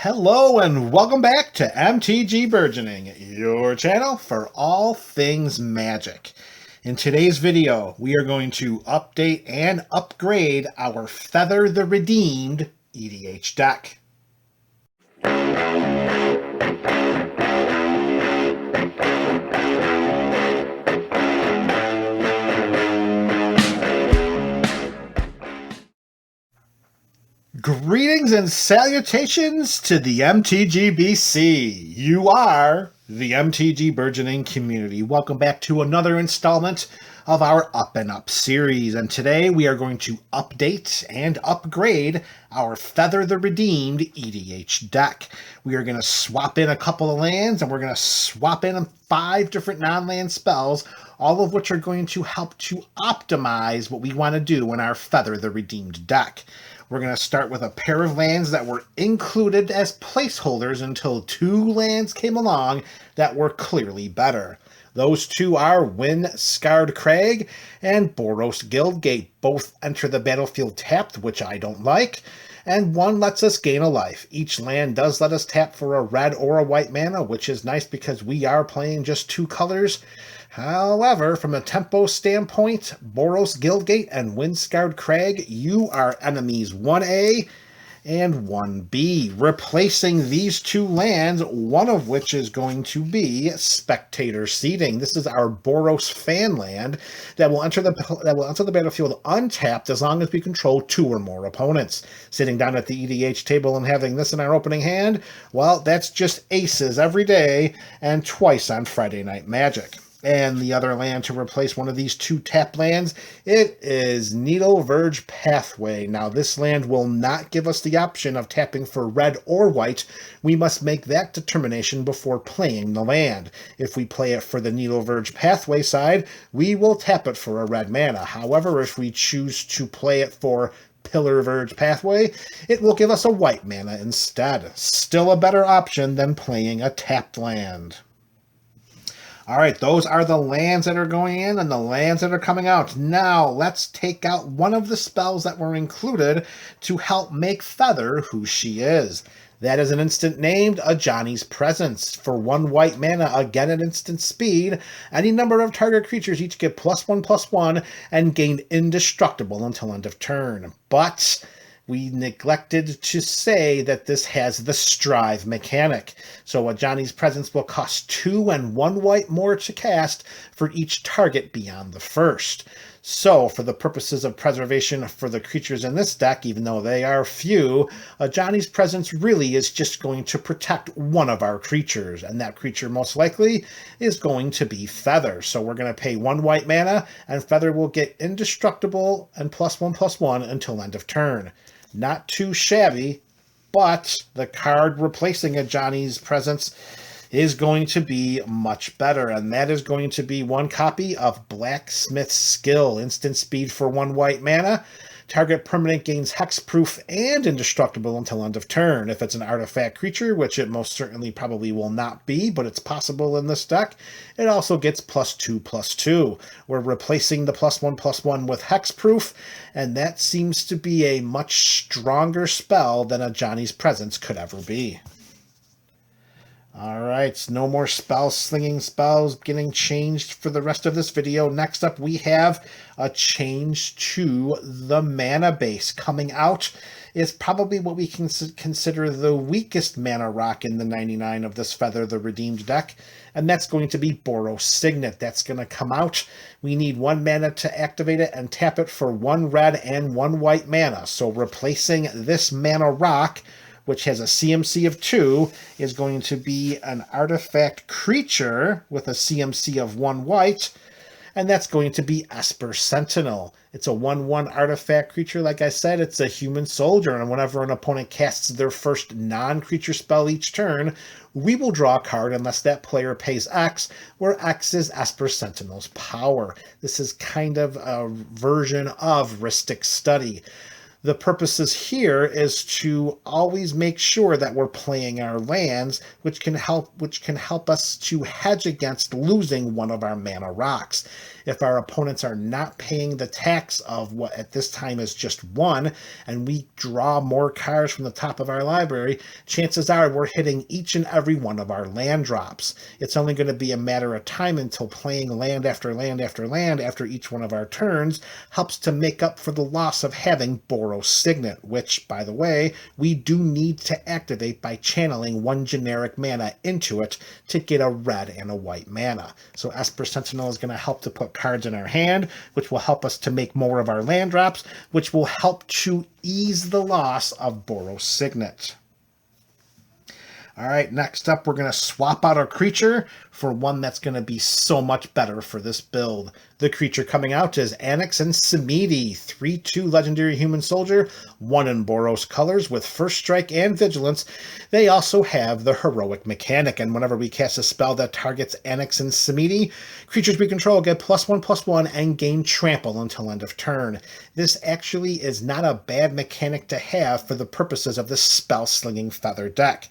Hello and welcome back to MTG Burgeoning, your channel for all things magic. In today's video, we are going to update and upgrade our Feather the Redeemed EDH deck. Greetings and salutations to the MTGBC. You are the MTG Burgeoning community. Welcome back to another installment of our Up and Up series. And today we are going to update and upgrade our Feather the Redeemed EDH deck. We are going to swap in a couple of lands and we're going to swap in 5 different non-land spells, all of which are going to help to optimize what we want to do in our Feather the Redeemed deck. We're going to start with a pair of lands that were included as placeholders until 2 lands came along that were clearly better. Those 2 are Wind-Scarred Crag and Boros Guildgate. Both enter the battlefield tapped, which I don't like, and one lets us gain a life. Each land does let us tap for a red or a white mana, which is nice because we are playing just 2 colors. However, from a tempo standpoint, Boros Guildgate and Wind-Scarred Crag, you are enemies 1A and 1B, replacing these 2 lands, one of which is going to be Spectator Seeding. This is our Boros fan land that will enter the battlefield untapped as long as we control 2 or more opponents. Sitting down at the EDH table and having this in our opening hand, well, that's just aces every day and twice on Friday Night Magic. And the other land to replace one of these 2 tap lands, it is Needle Verge Pathway. Now, this land will not give us the option of tapping for red or white. We must make that determination before playing the land. If we play it for the Needle Verge Pathway side, we will tap it for a red mana. However, if we choose to play it for Pillar Verge Pathway, it will give us a white mana instead. Still a better option than playing a tapped land. All right, those are the lands that are going in and the lands that are coming out. Now, let's take out one of the spells that were included to help make Feather who she is. That is an instant named Ajani's Presence. For 1 white mana, again at instant speed, any number of target creatures each get +1/+1 and gain indestructible until end of turn. But we neglected to say that this has the Strive mechanic. So Ajani's Presence will cost 2 and 1 white more to cast for each target beyond the first. So for the purposes of preservation for the creatures in this deck, even though they are few, Ajani's Presence really is just going to protect one of our creatures, and that creature most likely is going to be Feather. So we're going to pay 1 white mana, and Feather will get indestructible and +1/+1 until end of turn. Not too shabby, but the card replacing Ajani's Presence is going to be much better, and that is going to be 1 copy of Blacksmith's Skill. Instant speed for 1 white mana. Target permanent gains hexproof and indestructible until end of turn. If it's an artifact creature, which it most certainly probably will not be, but it's possible in this deck, it also gets +2/+2. We're replacing the +1/+1 with hexproof, and that seems to be a much stronger spell than Ajani's Presence could ever be. Alright, no more slinging spells getting changed for the rest of this video. Next up, we have a change to the mana base. Coming out is probably what we can consider the weakest mana rock in the 99 of this Feather the Redeemed deck, and that's going to be Boros Signet. That's going to come out. We need 1 mana to activate it and tap it for 1 red and 1 white mana. So replacing this mana rock, which has a CMC of 2, is going to be an artifact creature with a CMC of 1 white, and that's going to be Asper Sentinel. It's a 1/1 artifact creature. Like I said, it's a human soldier, and whenever an opponent casts their first non-creature spell each turn, we will draw a card unless that player pays X, where X is Asper Sentinel's power. This is kind of a version of Rhystic Study. The purposes here is to always make sure that we're playing our lands, which can help us to hedge against losing one of our mana rocks. If our opponents are not paying the tax of what at this time is just one, and we draw more cards from the top of our library, chances are we're hitting each and every one of our land drops. It's only going to be a matter of time until playing land after land after land after each one of our turns helps to make up for the loss of having Boros Signet, which, by the way, we do need to activate by channeling one generic mana into it to get a red and a white mana. So Asper Sentinel is going to help to put cards in our hand, which will help us to make more of our land drops, which will help to ease the loss of Boros Signet. All right, next up, we're going to swap out our creature for one that's going to be so much better for this build. The creature coming out is Anaxen Samedi, 3/2 legendary human soldier, 1 in Boros colors with first strike and vigilance. They also have the heroic mechanic, and whenever we cast a spell that targets Anaxen Samedi, creatures we control get +1/+1 and gain trample until end of turn. This actually is not a bad mechanic to have for the purposes of the spell-slinging feather deck.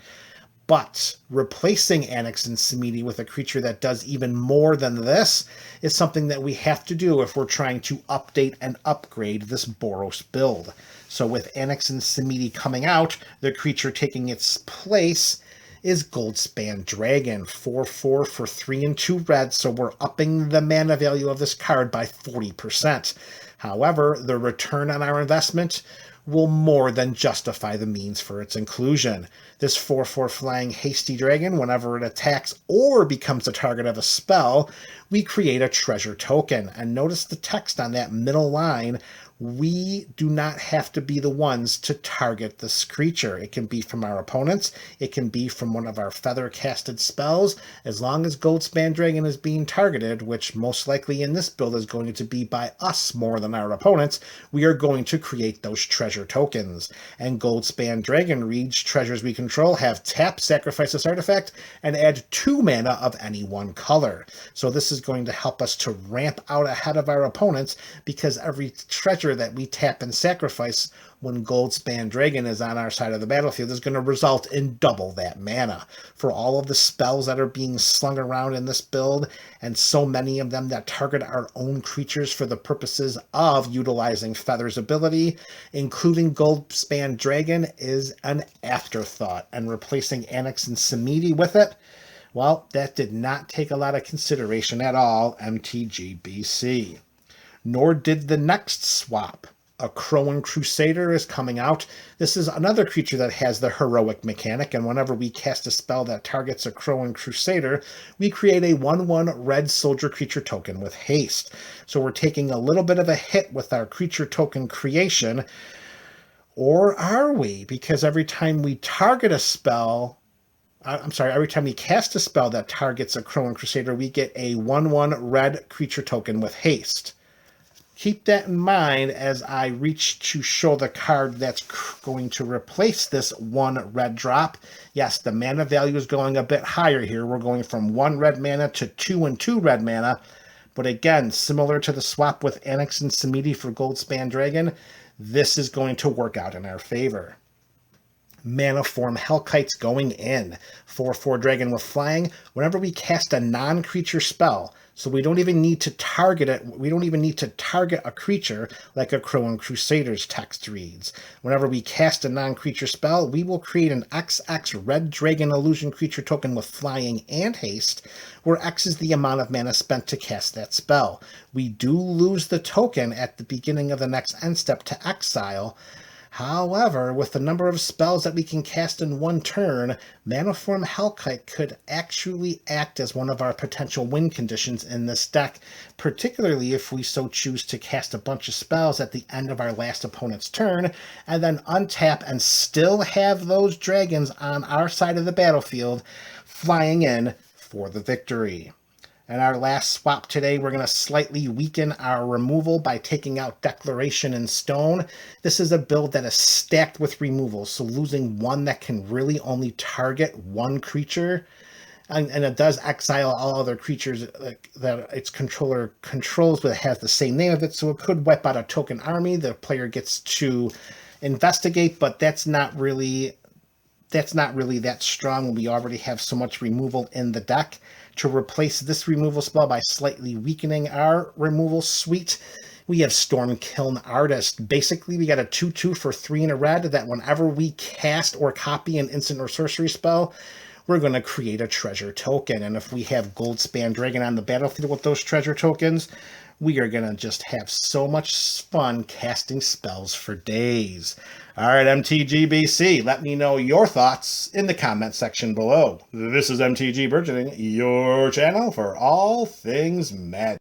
But replacing Anaxen Samedi with a creature that does even more than this is something that we have to do if we're trying to update and upgrade this Boros build. So with Anaxen Samedi coming out, the creature taking its place is Goldspan Dragon, 4/4 for 3 and 2 red, so we're upping the mana value of this card by 40%. However, the return on our investment will more than justify the means for its inclusion. This 4/4 flying hasty dragon, whenever it attacks or becomes the target of a spell, we create a treasure token. And notice the text on that middle line. We do not have to be the ones to target this creature. It can be from our opponents. It can be from one of our feather casted spells. As long as Goldspan Dragon is being targeted, which most likely in this build is going to be by us more than our opponents, we are going to create those treasure tokens. And Goldspan Dragon reads treasures we control have tap, sacrifice this artifact, and add 2 mana of any one color. So this is going to help us to ramp out ahead of our opponents, because every treasure that we tap and sacrifice when Goldspan Dragon is on our side of the battlefield is going to result in double that mana. For all of the spells that are being slung around in this build, and so many of them that target our own creatures for the purposes of utilizing Feather's ability, including Goldspan Dragon, is an afterthought, and replacing Anaxen Samedi with it, well, that did not take a lot of consideration at all, MTG Nor did the next swap. A Crowan Crusader is coming out. This is another creature that has the heroic mechanic, and whenever we cast a spell that targets a Crowan Crusader, we create a 1/1 red soldier creature token with haste. So we're taking a little bit of a hit with our creature token creation, or are we? Because every time we target a spell, every time we cast a spell that targets a Crowan Crusader, we get a 1/1 red creature token with haste. Keep that in mind as I reach to show the card that's going to replace this 1 red drop. Yes, the mana value is going a bit higher here. We're going from 1 red mana to 2 and 2 red mana. But again, similar to the swap with Anaxen Samedi for Goldspan Dragon, this is going to work out in our favor. Manaform Hellkite's going in. 4/4 dragon with flying. Whenever we cast a non-creature spell, so we don't even need to target it, we don't even need to target a creature like a Crowan Crusader's text reads. Whenever we cast a non-creature spell, we will create an XX red dragon illusion creature token with flying and haste, where X is the amount of mana spent to cast that spell. We do lose the token at the beginning of the next end step to exile. However, with the number of spells that we can cast in one turn, Manaform Hellkite could actually act as one of our potential win conditions in this deck, particularly if we so choose to cast a bunch of spells at the end of our last opponent's turn, and then untap and still have those dragons on our side of the battlefield flying in for the victory. And our last swap today, we're going to slightly weaken our removal by taking out Declaration in Stone. This is a build that is stacked with removal, so losing one that can really only target one creature, and it does exile all other creatures that its controller controls, but it has the same name of it, so it could wipe out a token army. The player gets to Investigate, but that's not really that strong. We already have so much removal in the deck. To replace this removal spell by slightly weakening our removal suite, we have Stormkiln Artist. Basically, we got a 2/2 for 3 in a red that whenever we cast or copy an instant or sorcery spell, we're going to create a treasure token. And if we have Goldspan Dragon on the battlefield with those treasure tokens, we are going to just have so much fun casting spells for days. All right, MTGBC, let me know your thoughts in the comment section below. This is MTG Burgeoning, your channel for all things Magic.